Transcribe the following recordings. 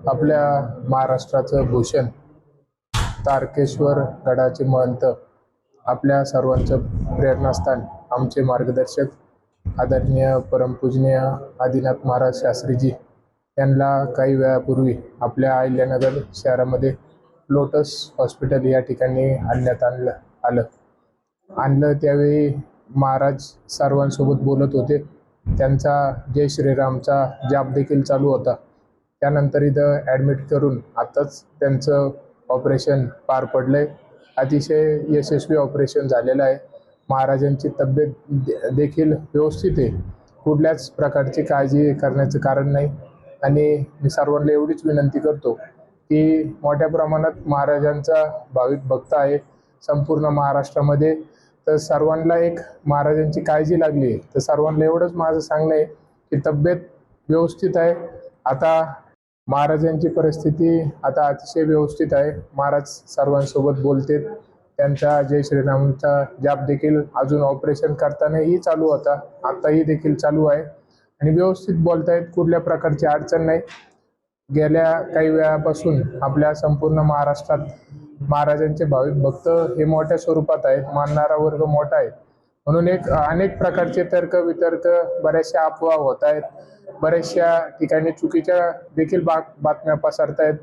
आपल्या महाराष्ट्राचं भूषण तारकेश्वर गडाचे महंत, आपल्या सर्वांचं प्रेरणास्थान, आमचे मार्गदर्शक आदरणीय परमपूजनीय आदिनाथ महाराज शास्त्रीजी यांना काही वेळापूर्वी आपल्या अहिल्यानगर शहरामध्ये लोटस हॉस्पिटल या ठिकाणी आणण्यात आणलं त्यावेळी महाराज सर्वांसोबत बोलत होते. त्यांचा जय श्रीरामचा जाप देखील चालू होता. त्यानंतर इथं ॲडमिट करून आताच त्यांचं ऑपरेशन पार पडलंय. अतिशय यशस्वी ऑपरेशन झालेलं आहे. महाराजांची तब्येत देखील व्यवस्थित आहे. कुठल्याच प्रकारची काळजी करण्याचं कारण नाही. आणि मी सर्वांना एवढीच विनंती करतो की मोठ्या प्रमाणात महाराजांचा भाविक भक्त आहे संपूर्ण महाराष्ट्रामध्ये. तर सर्वांना एक महाराजांची काळजी लागली आहे. तर सर्वांना एवढंच माझं सांगणं आहे की तब्येत व्यवस्थित आहे. आता महाराजांची परिस्थिती आता अतिशय व्यवस्थित आहे. महाराज सर्वांसोबत बोलते. त्यांचा जय श्रीरामचा जाप देखील अजून ऑपरेशन करतानाही चालू होता, आताही देखील चालू आहे आणि व्यवस्थित बोलतायत. कुठल्या प्रकारची अडचण नाही. गेल्या काही वेळापासून आपल्या संपूर्ण महाराष्ट्रात महाराजांचे भाविक भक्त हे मोठ्या स्वरूपात आहेत. मानणारा वर्ग मोठा आहे. म्हणून अनेक प्रकारचे तर्क वितर्क, बऱ्याचशा अफवा होत आहेत. बऱ्याचशा ठिकाणी चुकीच्या देखील बातम्या पसरतायत.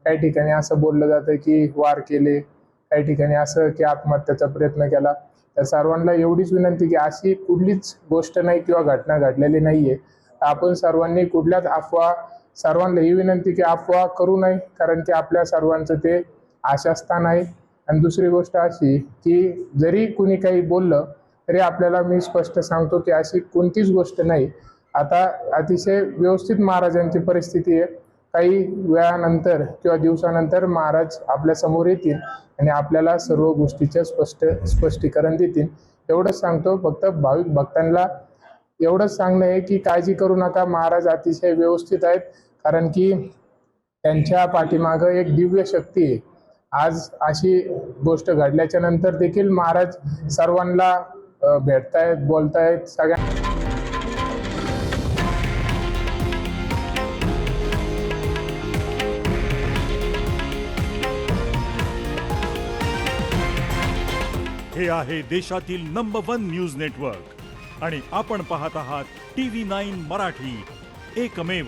काही ठिकाणी असं बोललं जातं की वार केले, काही ठिकाणी असं की आत्महत्येचा प्रयत्न केला. तर सर्वांना एवढीच विनंती की अशी कुठलीच गोष्ट नाही किंवा घटना घडलेली नाहीये. आपण सर्वांनी कुठल्याच अफवा, सर्वांना ही विनंती की अफवा करू नये, कारण की आपल्या सर्वांचं ते आशास्थान आहे. आणि दुसरी गोष्ट अशी की जरी कुणी काही बोललं तरी आपल्याला मी स्पष्ट सांगतो की अशी कोणतीच गोष्ट नाही. आता अतिशय व्यवस्थित महाराजांची परिस्थिती आहे. काही वेळानंतर किंवा दिवसानंतर महाराज आपल्या समोर येतील आणि आपल्याला सर्व गोष्टीचे स्पष्टीकरण देतील. एवढंच सांगतो. फक्त भाविक भक्तांना एवढंच सांगणं आहे की काळजी करू नका. महाराज अतिशय व्यवस्थित आहेत, कारण की त्यांच्या पाठीमागं एक दिव्य शक्ती आहे. आज अशी गोष्ट घडल्याच्या नंतर देखील महाराज सर्वांना भेटतायत, बोलतायत. हे आहे देशातील नंबर 1 न्यूज नेटवर्क आणि आपण पाहत आहात TV9 मराठी, एकमेव.